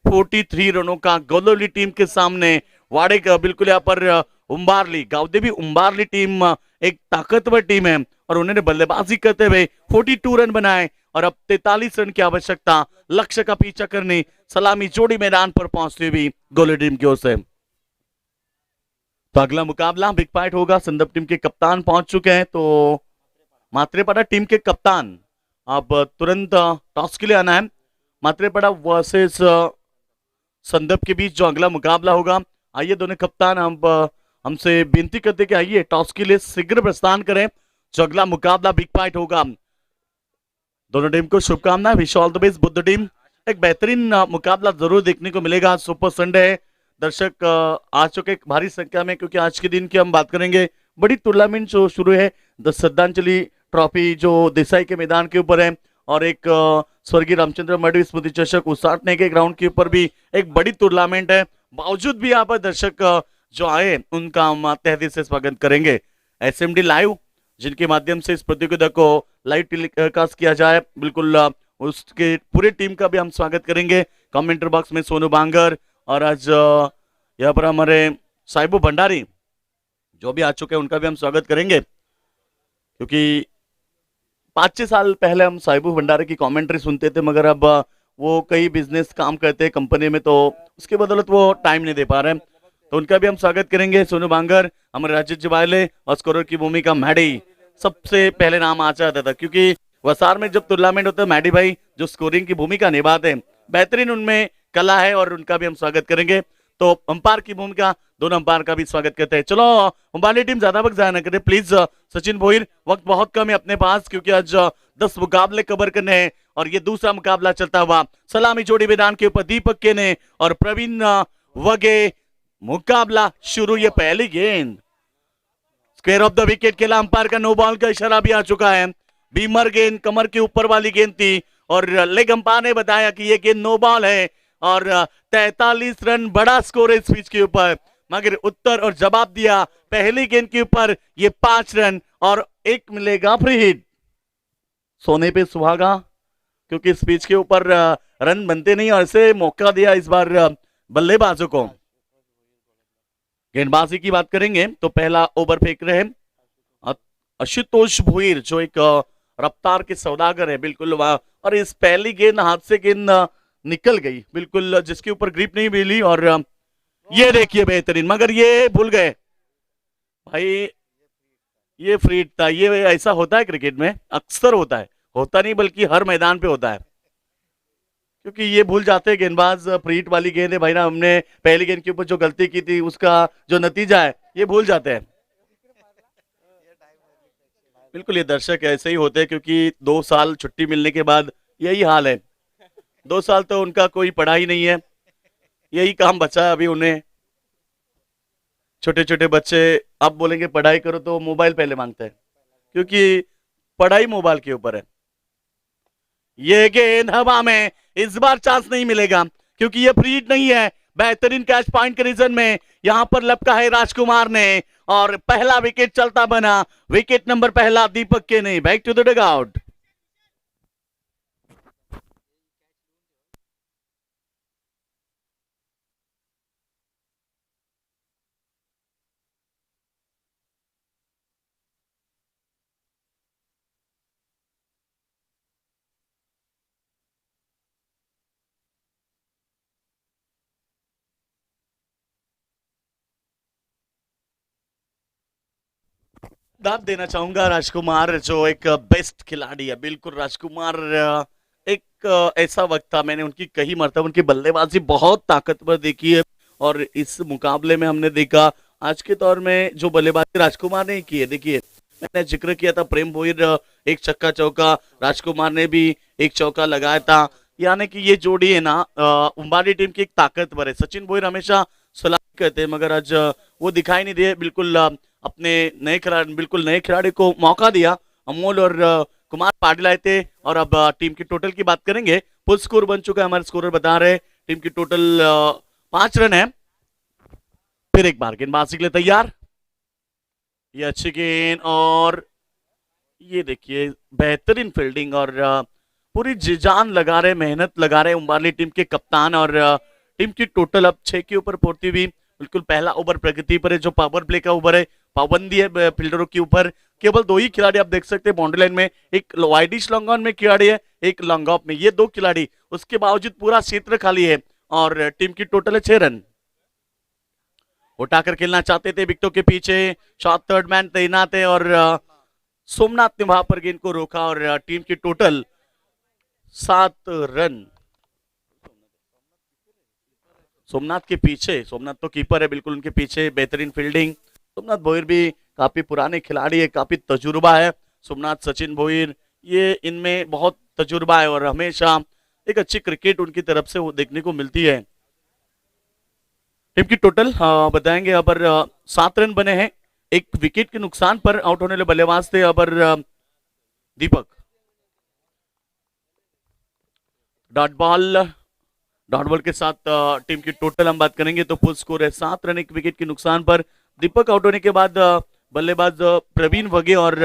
43 रनों का गोलोली टीम के सामने वाडेकर बिल्कुल यहाँ पर उम्बारली गावदेवी उम्बारली टीम एक ताकतवर टीम है और उन्होंने बल्लेबाजी करते हुए 42 रन बनाए और अब 43 रन की आवश्यकता लक्ष्य का पीछा करने सलामी जोड़ी मैदान पर पहुंचती हुई गोली टीम की ओर से। तो अगला मुकाबला बिग फाइट होगा। संदर्भ टीम के कप्तान पहुंच चुके हैं, तो मात्रेपाड़ा टीम के कप्तान अब तुरंत टॉस के लिए आना है। मात्रेपाड़ा वर्सेस संदर्भ के बीच जो अगला मुकाबला होगा, आइए दोनों कप्तान अब हमसे विनती करते कि आइए टॉस के लिए शीघ्र प्रस्थान करें। जो अगला मुकाबला बिग फाइट होगा, दोनों टीम को शुभकामनाएं, wish all the best Buddha team. एक बेहतरीन मुकाबला जरूर देखने को मिलेगा। सुपर संडे है, दर्शक आ चुके भारी संख्या में, क्योंकि आज के दिन की हम बात करेंगे बड़ी टूर्नामेंट जो शुरू है द श्रद्धांजलि ट्रॉफी जो देसाई के मैदान के ऊपर है, और एक स्वर्गीय रामचंद्र मडवी स्मृति चषक उसाटने के ग्राउंड के ऊपर भी एक बड़ी टूर्नामेंट है। बावजूद भी यहाँ पर दर्शक जो आए उनका हम तहे दिल से स्वागत करेंगे। एसएमडी लाइव जिनके माध्यम से इस प्रतियोगिता को लाइव टेलीकास्ट किया जाए, बिल्कुल उसके पूरे टीम का भी हम स्वागत करेंगे। कमेंटर बॉक्स में सोनू बांगर और आज यहाँ पर हमारे साहिबू भंडारी जो भी आ चुके हैं उनका भी हम स्वागत करेंगे, क्योंकि 5-6 साल पहले हम साहिबू भंडारी की कमेंट्री सुनते थे, मगर अब वो कई बिजनेस काम करते हैं कंपनी में, तो उसके बदौलत वो टाइम नहीं दे पा रहे हैं, तो उनका भी हम स्वागत करेंगे। सोनू बांगर, हमारे राजेश जिवाले और स्कोरर की भूमिका मैडी सबसे पहले नाम आ जाता था, क्योंकि वसार में जब टूर्नामेंट होता है मैडी भाई जो स्कोरिंग की भूमिका निभाते हैं, बेहतरीन उनमें कला है और उनका भी हम स्वागत करेंगे। तो अंपायर की भूमिका, दोनों अंपायर का भी स्वागत करते हैं। चलो अंबाली टीम ज्यादा वक्त जाया न करे प्लीज। सचिन भोईर, वक्त बहुत कम है अपने पास, क्योंकि आज 10 मुकाबले कवर करने हैं और ये दूसरा मुकाबला चलता हुआ सलामी जोड़ी मैदान के ऊपर दीपक के ने और प्रवीण वगे। मुकाबला शुरू, ये पहली गेंद स्क्वायर ऑफ द विकेट खेला, अंपायर का नो बॉल का इशारा भी आ चुका है। बीमर गेंद कमर के ऊपर वाली गेंद थी और लेग अंपायर ने बताया कि ये गेंद नो बॉल है और 43 रन बड़ा स्कोर है इस पिच के ऊपर, मगर उत्तर और जवाब दिया पहली गेंद के ऊपर ये 5 रन और एक मिलेगा फ्री हिट। सोने पे सुहागा, क्योंकि इस पिच के ऊपर रन बनते नहीं और ऐसे मौका दिया इस बार बल्लेबाजों को। गेंदबाजी की बात करेंगे तो पहला ओवर फेंक रहे हैं आशुतोष भोईर जो एक रफ्तार के सौदागर है, बिल्कुल और इस पहली गेंद हाथ से गेंद निकल गई, बिल्कुल जिसके ऊपर ग्रिप नहीं मिली और ये देखिए बेहतरीन, मगर ये भूल गए भाई, ये फ्री हिट था। ये ऐसा होता है क्रिकेट में, अक्सर होता है, होता नहीं बल्कि हर मैदान पे होता है, क्योंकि ये भूल जाते हैं गेंदबाज फ्री हिट वाली गेंद है भाई ना, हमने पहली गेंद के ऊपर जो गलती की थी उसका जो नतीजा है ये भूल जाते हैं। बिल्कुल, ये दर्शक ऐसे ही होते हैं, क्योंकि 2 साल छुट्टी मिलने के बाद यही हाल है। 2 साल तो उनका कोई पढ़ाई नहीं है, यही काम बचा है अभी उन्हें। छोटे छोटे बच्चे अब बोलेंगे पढ़ाई करो तो मोबाइल पहले मांगते हैं, क्योंकि पढ़ाई मोबाइल के ऊपर है। ये गेंद हवा में, इस बार चांस नहीं मिलेगा क्योंकि ये फ्री हिट नहीं है। बेहतरीन कैच पॉइंट के रीजन में यहां पर लपका है राजकुमार ने, और पहला विकेट चलता बना। विकेट नंबर पहला दीपक के नहीं। Back to the dugout. दाद देना चाहूंगा राजकुमार, जो एक बेस्ट खिलाड़ी है। बिल्कुल राजकुमार, एक ऐसा वक्त था, मैंने उनकी कई मरतब उनकी बल्लेबाजी बहुत ताकतवर देखी है, और इस मुकाबले में हमने देखा आज के दौर में जो बल्लेबाजी राजकुमार ने की है। देखिए, मैंने जिक्र किया था प्रेम भोईर एक छक्का चौका, राजकुमार ने भी एक चौका लगाया था। यानी कि ये जोड़ी है ना, उम्बाली टीम की एक ताकतवर है। सचिन भोईर हमेशा सलामी कहते हैं, मगर आज वो दिखाई नहीं दिए। बिल्कुल अपने नए खिलाड़ी, बिल्कुल नए खिलाड़ी को मौका दिया। अमोल और कुमार पाटिल आए थे। और अब टीम की टोटल की बात करेंगे। फुल स्कोर बन चुका है, हमारे स्कोरर बता रहे हैं। टीम की टोटल 5 रन है। फिर एक बार गेंदबाजी के लिए तैयार। ये अच्छी गेंद, और ये देखिए बेहतरीन फील्डिंग, और पूरी जी जान लगा रहे, मेहनत लगा रहे उम्बाली टीम के कप्तान। और टीम की टोटल अब 6 के ऊपर पहुंचती हुई। बिल्कुल पहला ओवर प्रगति पर है, जो पावर प्ले का ओवर है। पाबंदी है फील्डरों के ऊपर। केवल 2 ही खिलाड़ी आप देख सकते हैं बाउंड्री लाइन में, एक वाइडिश लॉन्ग ऑन में खिलाड़ी है, एक लॉन्ग ऑफ में, ये 2 खिलाड़ी। उसके बावजूद पूरा क्षेत्र खाली है, और टीम की टोटल है 6 रन। उठाकर खेलना चाहते थे विकेटों के पीछे, शॉट थर्ड मैन तैनात है, और सोमनाथ ने वहां पर गेंद को रोका, और टीम की टोटल 7 रन। सोमनाथ के पीछे, सोमनाथ तो कीपर है, बिल्कुल उनके पीछे बेहतरीन फील्डिंग। सोमनाथ भोईर भी काफी पुराने खिलाड़ी है, काफी तजुर्बा है। सोमनाथ, सचिन भोईर, ये इनमें बहुत तजुर्बा है, और हमेशा एक अच्छी क्रिकेट उनकी तरफ से वो देखने को मिलती है। टीम की टोटल बताएंगे। यहाँ पर 7 रन बने हैं। एक विकेट के नुकसान पर आउट होने वाले बल्लेबाज थे यहाँ पर दीपक। डॉट बॉल, डॉट बॉल के साथ टीम की टोटल हम बात करेंगे तो फुल स्कोर है 7 रन एक विकेट के नुकसान पर। दीपक आउट होने के बाद बल्लेबाज प्रवीण वगे और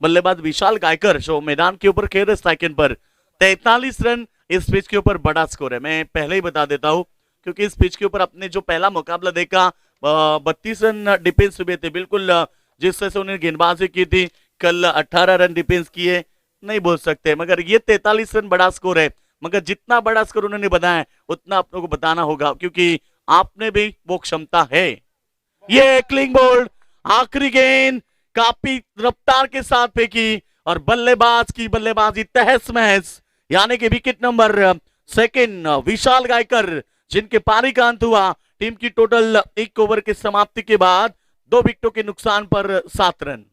बल्लेबाज विशाल गायकर जो मैदान के ऊपर खेल रहे स्ट्राइक पर। 43 रन इस पिच के ऊपर बड़ा स्कोर है, मैं पहले ही बता देता हूं, क्योंकि इस पिच के ऊपर अपने जो पहला मुकाबला देखा 32 रन डिफेंस हुए थे। बिल्कुल जिस तरह से उन्होंने गेंदबाजी की थी, कल 18 रन डिफेंस किए, नहीं बोल सकते। मगर ये 43 रन बड़ा स्कोर है, मगर जितना बड़ा स्कोर उन्होंने बताया उतना आप लोगों को बताना होगा, क्योंकि आपने भी वो क्षमता है। ये क्लिंग बोल्ड, आखिरी गेंद काफी रफ्तार के साथ फेंकी, और बल्लेबाज की बल्लेबाजी तहस महस, यानी कि विकेट नंबर 2 विशाल गायकर, जिनके पारी का अंत हुआ। टीम की टोटल 1 ओवर के समाप्ति के बाद 2 विकेटों के नुकसान पर 7 रन।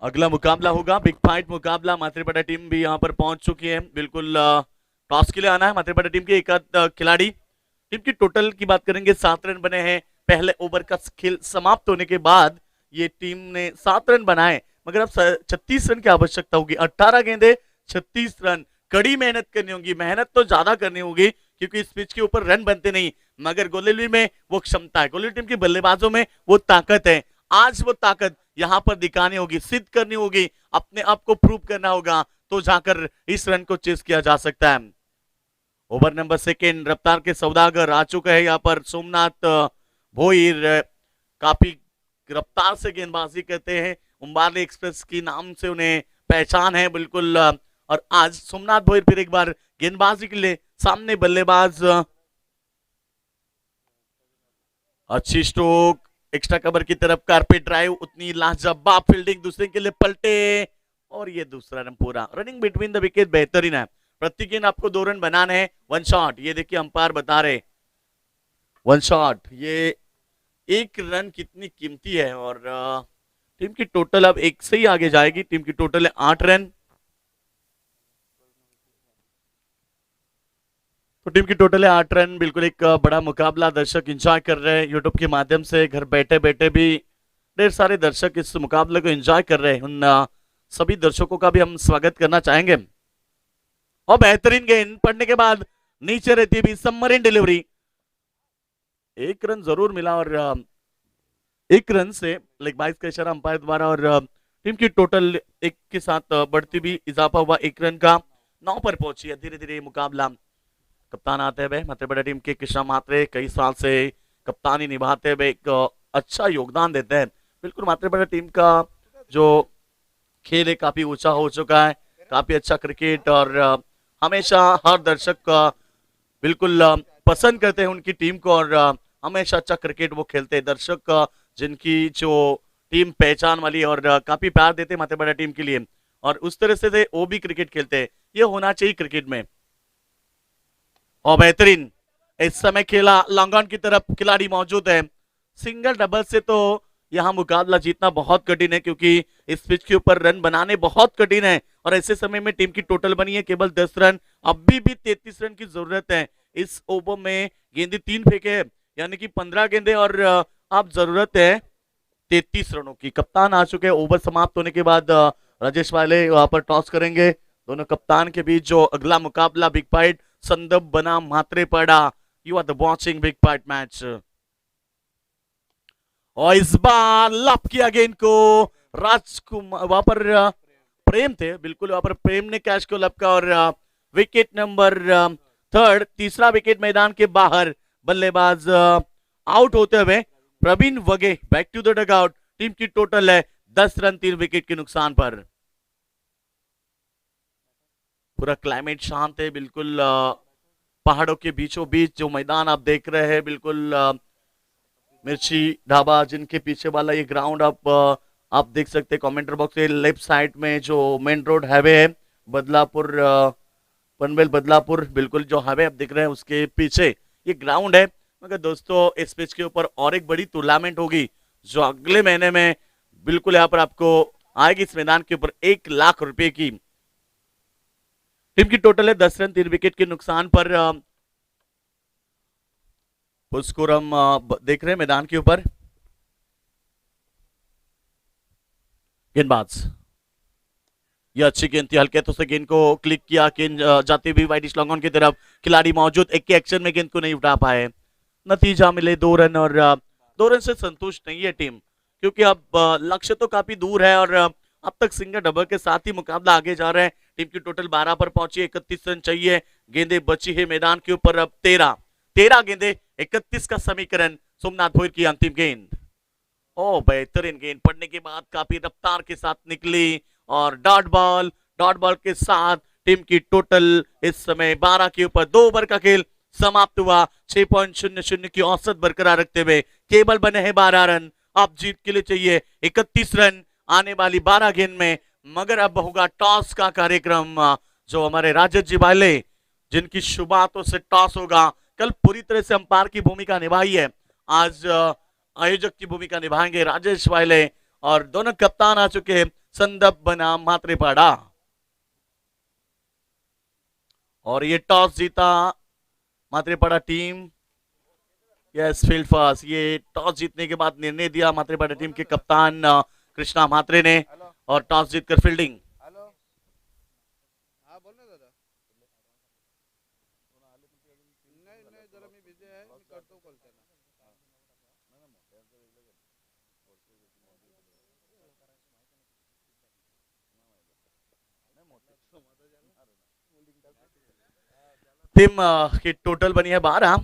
अगला मुकाबला होगा बिग फाइट मुकाबला। मात्रेपटा टीम भी यहां पर पहुंच चुकी है। बिल्कुल टॉस के लिए आना है मात्रेपटा टीम के एक खिलाड़ी। टीम की टोटल की बात करेंगे, 7 रन बने हैं। पहले ओवर का खेल समाप्त होने के बाद ये टीम ने 7 रन बनाए, मगर अब 36 रन की आवश्यकता होगी। 18 गेंदे 36 रन। कड़ी मेहनत करनी होगी। मेहनत तो ज्यादा करनी होगी क्योंकि इस पिच के ऊपर रन बनते नहीं, मगर गोलेली में वो क्षमता है, गोलेली टीम के बल्लेबाजों में वो ताकत है। आज वो ताकत यहां पर दिखानी होगी, सिद्ध करनी होगी, अपने आप को प्रूव करना होगा, तो जाकर इस रन को चेस किया जा सकता है। ओवर नंबर सेकेंड, रफ्तार के सौदागर आ चुका है यहाँ पर सोमनाथ भोईर। काफी रफ्तार से गेंदबाजी करते हैं, उम्बारली एक्सप्रेस की नाम से उन्हें पहचान है बिल्कुल। और आज सोमनाथ भोईर फिर एक बार गेंदबाजी के लिए सामने बल्लेबाज। अच्छी स्ट्रोक, एक्स्ट्रा कवर की तरफ कारपेट ड्राइव, उतनी लाजवाब फील्डिंग, दूसरे के लिए पलटे और ये दूसरा रन पूरा। रनिंग बिटवीन द विकेट बेहतरीन है। प्रति गेंद आपको 2 रन बनाने हैं, 1 शॉट। ये देखिए अंपायर बता रहे 1 शॉट, ये 1 रन कितनी कीमती है। और टीम की टोटल अब 1 से ही आगे जाएगी। टीम की टोटल है 8 रन। तो टीम की टोटल है 8 रन। बिल्कुल एक बड़ा मुकाबला दर्शक एंजॉय कर रहे हैं यूट्यूब के माध्यम से। घर बैठे बैठे भी ढेर सारे दर्शक इस मुकाबले को एंजॉय कर रहे हैं। उन सभी दर्शकों का भी हम स्वागत करना चाहेंगे। और बेहतरीन गेंद पड़ने के बाद नीचे रहती भी सबमरीन डिलीवरी। 1 रन जरूर मिला और 1 रन से लेग बाइस का इशारा अंपायर द्वारा। और टीम की टोटल 1 के साथ बढ़ती भी इजाफा हुआ 1 रन का। 9 पर पहुंची है धीरे धीरे मुकाबला। कप्तान आते हुए मात्रेपड़ा टीम के कृष्णा मात्रे कई साल से कप्तानी निभाते हुए एक अच्छा योगदान देते हैं। बिल्कुल मात्रेपड़ा टीम का जो खेल है काफी ऊंचा हो चुका है, काफी अच्छा क्रिकेट। और हमेशा हर दर्शक बिल्कुल पसंद करते हैं उनकी टीम को और हमेशा अच्छा क्रिकेट वो खेलते हैं। दर्शक जिनकी जो टीम पहचान वाली और काफी प्यार देते हैं मात्रेपड़ा टीम के लिए और उस तरह से वो भी क्रिकेट खेलते हैं। ये होना चाहिए क्रिकेट में। और बेहतरीन इस समय खेला लॉन्ग ऑन की तरफ खिलाड़ी मौजूद है। सिंगल डबल से तो यहां मुकाबला जीतना बहुत कठिन है क्योंकि इस पिच के ऊपर रन बनाने बहुत कठिन है। और ऐसे समय में टीम की टोटल बनी है केवल 10 रन। अभी भी 33 रन की जरूरत है। इस ओवर में गेंदे 3 फेंके हैं यानी कि 15 गेंदे और अब जरूरत है 33 रनों की। कप्तान आ चुके हैं। ओवर समाप्त होने के बाद राजेश वाले वहां पर टॉस करेंगे। दोनों कप्तान के बीच जो अगला मुकाबला बिग फाइट संदर्भ बना मात्रेपड़ा। You are the watching big fight match. और इस बार लप किया गेंद को राजकुमार, वहां पर प्रेम थे, बिल्कुल वहां पर प्रेम ने कैच को लपका और विकेट नंबर 3, तीसरा विकेट मैदान के बाहर। बल्लेबाज आउट होते हुए प्रवीण वगे back to the dugout. Team की टोटल है 10 रन 3 विकेट के नुकसान पर। पूरा क्लाइमेट शांत है बिल्कुल। पहाड़ों के बीचों बीच जो मैदान आप देख रहे हैं बिल्कुल मिर्ची ढाबा जिनके पीछे वाला ये ग्राउंड आप देख सकते हैं। कमेंटर बॉक्स के लेफ्ट साइड में जो मेन रोड हाईवे है बदलापुर पनवेल बदलापुर, बिल्कुल जो हाईवे आप देख रहे हैं उसके पीछे ये ग्राउंड है। मगर दोस्तों इस पिच के ऊपर और एक बड़ी टूर्नामेंट होगी जो अगले महीने में बिल्कुल यहाँ पर आपको आएगी इस मैदान के ऊपर 1 लाख रुपए की। टीम की टोटल है 10 रन 3 विकेट के नुकसान पर। पुष्कुरम देख रहे हैं मैदान के ऊपर। गेंदबाज ये अच्छी गेंद थी, हल्के हाथों से गेंद को क्लिक किया। गेंद जाती हुई वाइड लॉन्ग ऑन की तरफ, खिलाड़ी मौजूद, एक के एक्शन में गेंद को नहीं उठा पाए। नतीजा मिले 2 रन और 2 रन से संतुष्ट नहीं है टीम क्योंकि अब लक्ष्य तो काफी दूर है और अब तक सिंगल डबल के साथ ही मुकाबला आगे जा रहा है। टीम की टोटल 12 पर पहुंची, 31 रन चाहिए। गेंदें बची है मैदान के ऊपर अब 13 गेंदें, 31 का समीकरण। सोमनाथ भोईर की अंतिम गेंद, ओ बेहतरीन गेंद पड़ने के बाद काफी रफ्तार के साथ निकली और डॉट बॉल के साथ टीम की टोटल इस समय 12 के ऊपर। 2 ओवर का खेल समाप्त हुआ। 6.00 की औसत बरकरार रखते हुए केवल बने हैं 12 रन। अब जीत के लिए चाहिए 31 रन आने वाली 12 गेंद में। मगर अब होगा टॉस का कार्यक्रम जो हमारे राजेश जी वाले जिनकी शुरुआतों से टॉस होगा। कल पूरी तरह से अंपायर की भूमिका निभाई है, आज आयोजक की भूमिका निभाएंगे राजेश वाले और दोनों कप्तान आ चुके हैं संदर्भ बनाम मात्रेपड़ा। और ये टॉस जीता मात्रेपड़ा टीम। Yes field first. ये टॉस जीतने के बाद निर्णय दिया मात्रेपड़ा टीम के कप्तान कृष्णा मात्रे ने और टॉस जीतकर फील्डिंग। टीम की टोटल बनी है 12।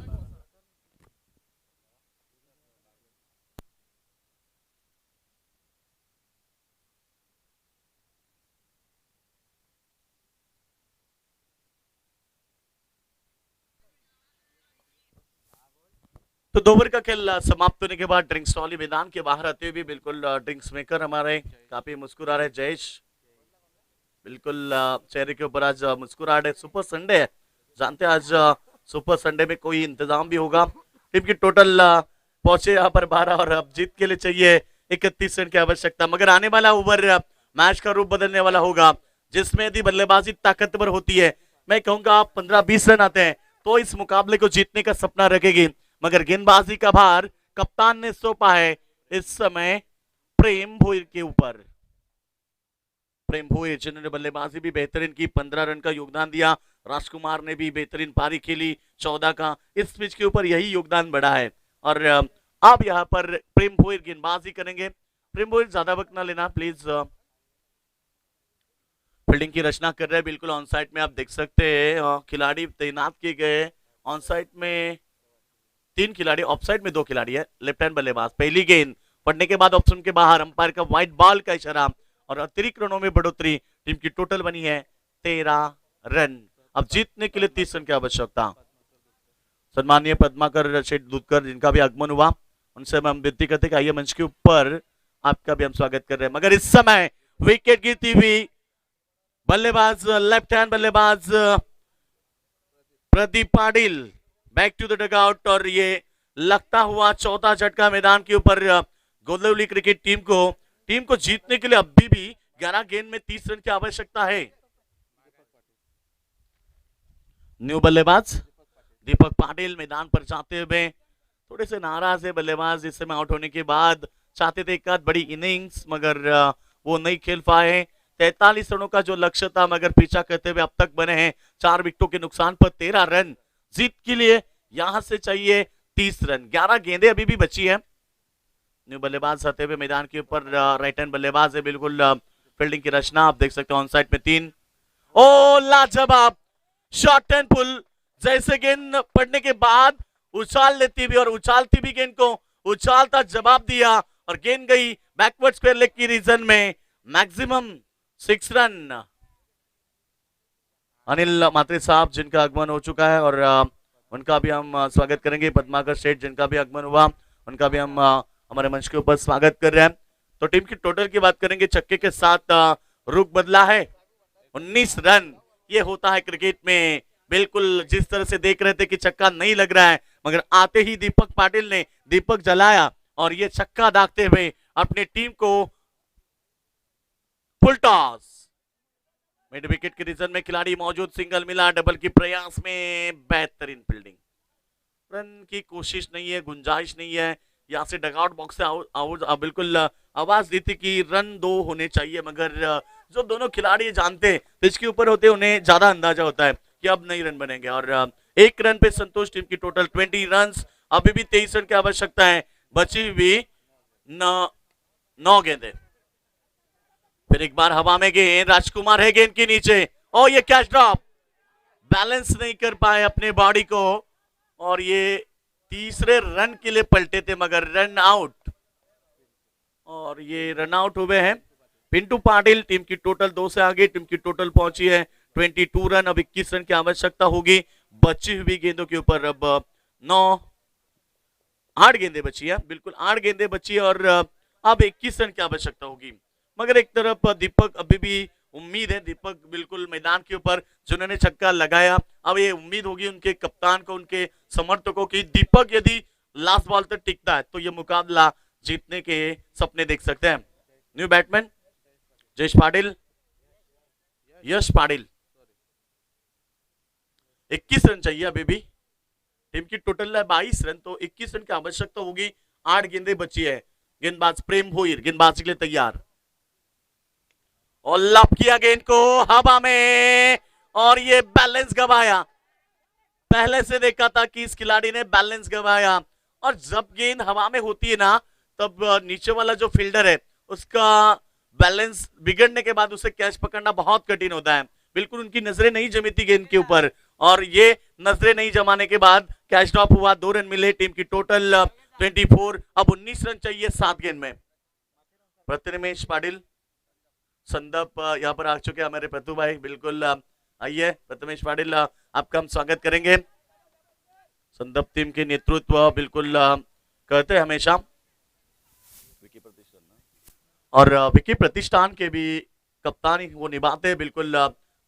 तो 2 ओवर का खेल समाप्त होने के बाद ड्रिंक्स वाली मैदान के बाहर आते हुए भी बिल्कुल ड्रिंक्स मेकर हमारे काफी मुस्कुरा रहे जयेश, बिल्कुल चेहरे के ऊपर आज मुस्कुराहट है। सुपर संडे है, जानते हैं आज सुपर संडे में कोई इंतजाम भी होगा। टीम की टोटल पहुंचे यहाँ पर 12 और अब जीत के लिए चाहिए 31 रन की आवश्यकता। मगर आने वाला ओवर मैच का रूप बदलने वाला होगा, जिसमें यदि बल्लेबाजी ताकतवर होती है, मैं कहूंगा 15-20 रन आते हैं तो इस मुकाबले को जीतने का सपना रखेगी। मगर गेंदबाजी का भार कप्तान ने सौंपा है इस समय प्रेम भोईर के ऊपर। प्रेम भोईर जिन्होंने बल्लेबाजी भी बेहतरीन की, 15 रन का योगदान दिया। राजकुमार ने भी बेहतरीन पारी खेली 14 का। इस पिच के ऊपर यही योगदान बढ़ा है और अब यहाँ पर प्रेम भोईर गेंदबाजी करेंगे। प्रेम भोईर ज्यादा वक्त ना लेना प्लीज। फील्डिंग की रचना कर रहे हैं, बिल्कुल ऑन साइड में आप देख सकते हैं खिलाड़ी तैनात किए गए। ऑन साइड में 3 खिलाड़ी, ऑफ साइड में 2 खिलाड़ी है। लेफ्ट हैंड बल्लेबाज, पहली गेंद पड़ने के बाद ऑप्शन के बाहर, अंपायर का व्हाइट बॉल का इशारा और अतिरिक्त रनों में बढ़ोतरी। टीम की टोटल बनी है 13 रन। अब जीतने के लिए 30 रन की आवश्यकता। सम्मानीय पद्माकर शेठ दूधकर जिनका भी आगमन हुआ, उनसे हम विनती करते कि आइए मंच के ऊपर, आपका भी हम स्वागत कर रहे हैं। मगर इस समय विकेट गिरती हुई बल्लेबाज, लेफ्ट हैंड बल्लेबाज Pradeep Patil back to the dugout और ये लगता हुआ चौथा झटका मैदान के ऊपर गोदवली क्रिकेट टीम को जीतने के लिए अभी भी 11 गेंद में 30 रन की आवश्यकता है। न्यू बल्लेबाज दीपक पाटिल मैदान पर जाते हुए थोड़े से नाराज है बल्लेबाज। इस समय आउट होने के बाद चाहते थे एक आध बड़ी इनिंग्स, मगर वो नहीं खेल पाए। 43 रनों का जो लक्ष्य था, मगर पीछा करते हुए अब तक बने हैं 4 विकेटों के नुकसान पर 13 रन। जीत के लिए यहां से चाहिए 30 रन। 11 गेंदें अभी भी बची है। न्यू बल्लेबाज आते हुए मैदान के ऊपर, राइट हैंड बल्लेबाज है, बिल्कुल फील्डिंग की रचना आप देख सकते हो। ऑन साइड में 3। ओ लाजवाब शॉट एंड पुल, जैसे गेंद पड़ने के बाद उछाल लेती भी और उछालती भी गेंद को उछालता जवाब दिया और गेंद गई बैकवर्ड स्क्वायर लेग की रीजन में। Maximum 6 run. अनिल मात्रे साहब जिनका आगमन हो चुका है और उनका भी हम स्वागत करेंगे। पद्माकर शेठ जिनका भी आगमन हुआ, उनका भी हम हमारे मंच के ऊपर स्वागत कर रहे हैं। तो टीम की टोटल की बात करेंगे, छक्के के साथ रुख बदला है 19 रन। ये होता है क्रिकेट में। बिल्कुल जिस तरह से देख रहे थे कि छक्का नहीं लग रहा है, मगर आते ही दीपक पाटिल ने दीपक जलाया और ये छक्का दागते हुए अपनी टीम को फुल टॉस। मिड विकेट के रीजन में खिलाड़ी मौजूद, सिंगल मिला, डबल की प्रयास में बेहतरीन फील्डिंग। रन की कोशिश नहीं है, गुंजाइश नहीं है। यहाँ से डगआउट बॉक्स से बिल्कुल आवाज दी थी कि रन 2 होने चाहिए, मगर जो दोनों खिलाड़ी जानते पिच के ऊपर होते उन्हें ज्यादा अंदाजा होता है कि अब नहीं रन बनेंगे। और 1 रन पे संतोष। टीम की टोटल 20 रन। अभी भी 23 रन की आवश्यकता है। बची हुई 9 गेंदें। फिर एक बार हवा में गेंद, राजकुमार है गेंद के नीचे और ये कैच ड्रॉप, बैलेंस नहीं कर पाए अपने बॉडी को और ये तीसरे रन के लिए पलटे थे, मगर रन आउट और ये रन आउट हुए हैं। पिंटू पाटिल टीम की टोटल 2 से आगे। टीम की टोटल पहुंची है 22 रन। अब 21 रन की आवश्यकता होगी बची हुई गेंदों के ऊपर। अब 8 गेंदें बची है, बिल्कुल 8 गेंदें बची है और अब 21 रन की आवश्यकता होगी। मगर एक तरफ दीपक, अभी भी उम्मीद है, दीपक बिल्कुल मैदान के ऊपर जिन्होंने छक्का लगाया, अब ये उम्मीद होगी उनके कप्तान को, उनके समर्थकों की, दीपक यदि लास्ट बॉल तक टिकता है तो ये मुकाबला जीतने के सपने देख सकते हैं। न्यू बैट्समैन जयेश पाटिल, यश पाटिल, 21 रन चाहिए अभी भी। टीम की टोटल है 22 रन, तो 21 रन की आवश्यकता होगी। 8 गेंदें बची है। गेंदबाज प्रेम भोईर गेंदबाजी के लिए तैयार और लप किया गेंद को हवा में और ये बैलेंस गवाया। पहले से देखा था कि इस खिलाड़ी ने बैलेंस गंवाया, और जब गेंद हवा में होती है ना, तब नीचे वाला जो फील्डर है उसका बैलेंस बिगड़ने के बाद उसे कैच पकड़ना बहुत कठिन होता है। बिल्कुल उनकी नजरें नहीं जमी थी गेंद के ऊपर, और ये नजरें नहीं जमाने के बाद कैच ड्रॉप हुआ। 2 रन मिले, टीम की टोटल 24। अब 19 रन चाहिए 7 गेंद में। प्रतिनिमेश पाटिल, संदप यहाँ पर आ चुके हैं हमारे प्रतु भाई, बिल्कुल आइए प्रतिमेश पाटिल, आपका हम स्वागत करेंगे। संदप टीम के नेतृत्व बिल्कुल करते हैं हमेशा, और विकी प्रतिष्ठान के भी कप्तानी वो निभाते हैं बिल्कुल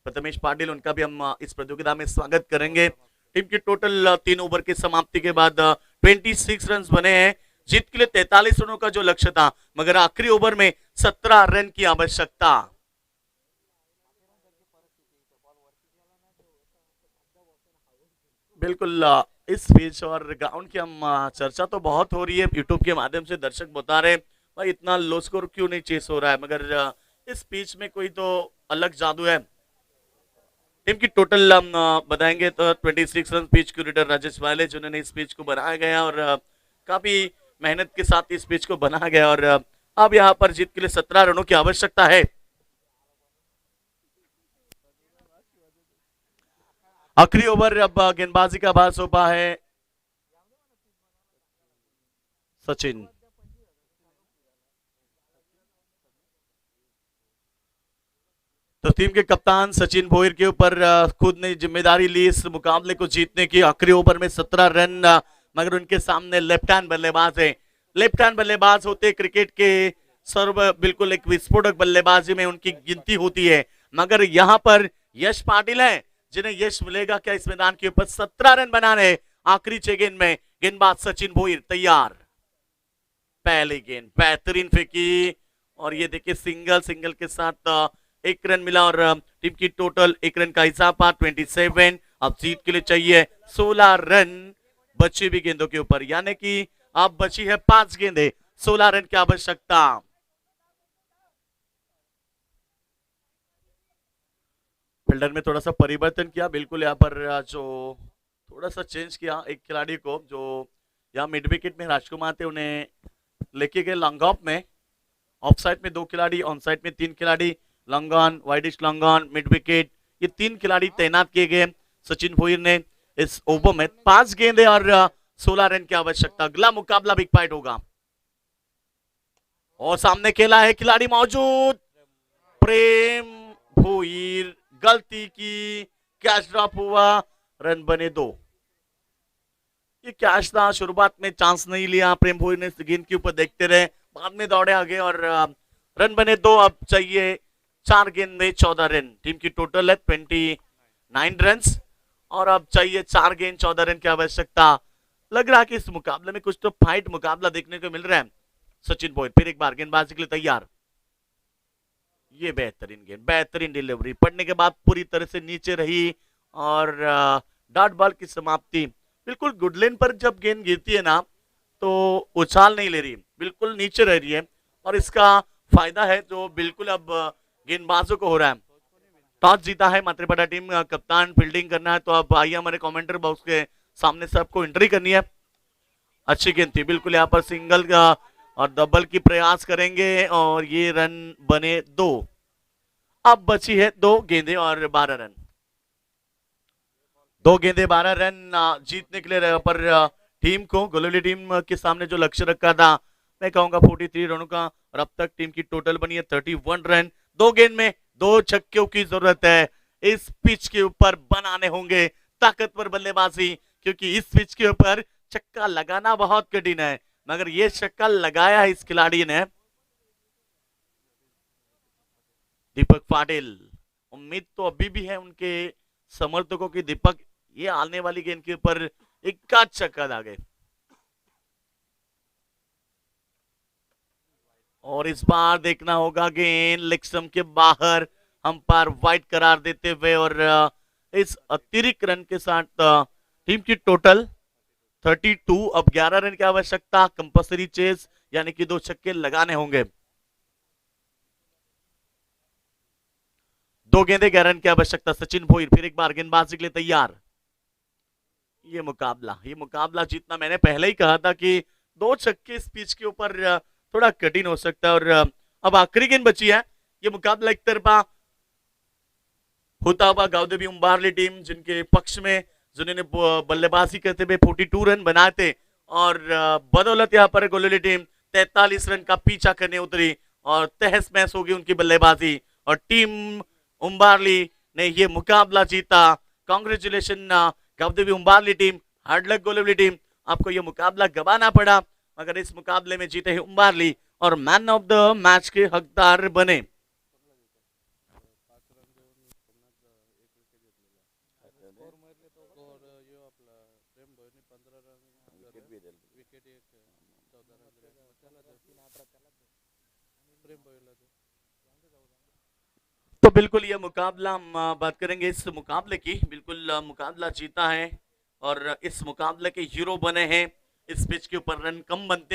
प्रथमेश पाटिल, उनका भी हम इस प्रतियोगिता में स्वागत करेंगे। टीम की टोटल 3 ओवर की समाप्ति के बाद 26 रन बने हैं। जीत के लिए 43 रनों का जो लक्ष्य था, मगर आखिरी ओवर में 17 रन की आवश्यकता। बिल्कुल इस पिच और ग्राउंड की हम चर्चा तो बहुत हो रही है, यूट्यूब के माध्यम से दर्शक बता रहे हैं भाई इतना लो स्कोर क्यों नहीं चेस हो रहा है, मगर इस पिच में कोई तो अलग जादू है। टीम की टोटल हम बताएंगे तो 26 रन पिच क्यूरेटर राजेश वाले जिन्होंने इस पिच को बनाया गया, और काफी मेहनत के साथ इस पिच को बनाया गया, और अब यहाँ पर जीत के लिए 17 रनों की आवश्यकता है। आखिरी ओवर अब गेंदबाजी का आभास हो पा है सचिन। तो टीम के कप्तान सचिन भोईर के ऊपर खुद ने जिम्मेदारी ली इस मुकाबले को जीतने की। आखिरी ओवर में 17 रन, मगर उनके सामने लेफ्ट हैंड बल्लेबाज है। लेफ्ट हैंड बल्लेबाज होते क्रिकेट के सर्व बिल्कुल एक विस्फोटक बल्लेबाजी में उनकी गिनती होती है, मगर यहां पर यश पाटिल है जिन्हें यश मिलेगा क्या इस मैदान के ऊपर 17 रन बनाने आखिरी 6 गेंद में। गेंदबाज सचिन भोईर तैयार, पहली गेंद बेहतरीन फेंकी, और ये देखिए सिंगल के साथ 1 रन मिला, और टीम की टोटल 1 रन का हिसाब 27। अब जीत के लिए चाहिए 16 रन बची भी गेंदों के ऊपर, यानी कि अब बची है 5 गेंदें, 16 रन की आवश्यकता। फील्डर में थोड़ा सा परिवर्तन किया, बिल्कुल यहाँ पर जो थोड़ा सा चेंज किया एक खिलाड़ी को, जो यहाँ मिड विकेट में राजकुमार थे उन्हें लेके गए लॉन्ग ऑफ में। ऑफ साइड में 2 खिलाड़ी, ऑन साइड में 3 खिलाड़ी, long on, widish long on, mid wicket, ये 3 खिलाड़ी तैनात किए गए सचिन भोईर ने इस ओवर में। 5 गेंदें और 16 रन की आवश्यकता। अगला मुकाबला बिग फाइट होगा, और सामने खेला है खिलाड़ी मौजूद, प्रेम भोईर, गलती की, कैच ड्रॉप हुआ, रन बने 2। ये कैच था, शुरुआत में चांस नहीं लिया प्रेम भोईर ने, गेंद के ऊपर देखते रहे, बाद में दौड़े आगे और रन बने 2। अब चाहिए 4 गेंद में 14 रन। टीम की टोटल है 29 रन, और अब चाहिए 4 गेंद 14 रन की आवश्यकता। लग रहा है कि इस मुकाबले में कुछ तो फाइट मुकाबला देखने को मिल रहा है। सचिन भोईर फिर एक बार गेंदबाजी के लिए तैयार, ये बेहतरीन गेंद, बेहतरीन डिलीवरी, पड़ने के बाद पूरी तरह से नीचे रही, और डॉट बॉल की समाप्ति। बिल्कुल गुडलेन पर जब गेंद गिरती है ना, तो उछाल नहीं ले रही, बिल्कुल नीचे रह रही है, और इसका फायदा है जो बिल्कुल अब गेंदबाजों को हो रहा है। टॉस जीता है मातृपड़ा टीम, कप्तान फील्डिंग करना है, तो अब आइए हमारे कमेंटर बॉक्स के सामने से आपको एंट्री करनी है। अच्छी गेंद थी, बिल्कुल यहाँ पर सिंगल का और डबल की प्रयास करेंगे, और ये रन बने 2। अब बची है 2 गेंदें और 12 रन। 2 गेंदें 12 रन जीतने के लिए पर टीम को, गोलवली टीम के सामने जो लक्ष्य रखा था, मैं कहूंगा 43 रनों का, और अब तक टीम की टोटल बनी है 31 रन। 2 गेंद में 2 छक्कों की जरूरत है। इस पिच के ऊपर बनाने होंगे ताकतवर बल्लेबाजी, क्योंकि इस पिच के ऊपर छक्का लगाना बहुत कठिन है, मगर ये छक्का लगाया है इस खिलाड़ी ने, दीपक पाटिल। उम्मीद तो अभी भी है उनके समर्थकों की, दीपक ये आने वाली गेंद के ऊपर इक्का छक्का दागे, और इस बार देखना होगा गेंद लेग स्टंप के बाहर, अंपायर वाइड करार देते हुए, और इस अतिरिक्त रन के साथ टीम की टोटल 32। अब 11 रन की आवश्यकता, कंपल्सरी चेस, यानी कि 2 छक्के लगाने होंगे। 2 गेंदें 11 रन की आवश्यकता। सचिन भोईर फिर एक बार गेंदबाजी के लिए तैयार, ये मुकाबला जीतना मैंने पहले ही कहा था कि 2 छक्के इस पिच के ऊपर थोड़ा कठिन हो सकता है। और अब आखिरी गेंद बची है। ये मुकाबला एक तरफा होता हुआ गावदेवी उम्बारली टीम जिनके पक्ष में जिन्होंने बल्लेबाजी करते हुए 42 रन बनाए थे, और बदौलत यहाँ पर गोलुली टीम 43 रन का पीछा करने उतरी और तहस महस हो गई उनकी बल्लेबाजी, और टीम उम्बारली ने ये मुकाबला जीता। Congratulation Gavdevi Umbarli team, hard luck Goluli team, आपको ये मुकाबला गंवाना पड़ा मगर इस मुकाबले में जीते हैं उम्बारली और मैन ऑफ द मैच के हकदार बने। तो बिल्कुल ये मुकाबला हम बात करेंगे इस मुकाबले की, बिल्कुल मुकाबला जीता है और इस मुकाबले के हीरो बने हैं। इस पिच के ऊपर रन कम बनते हैं।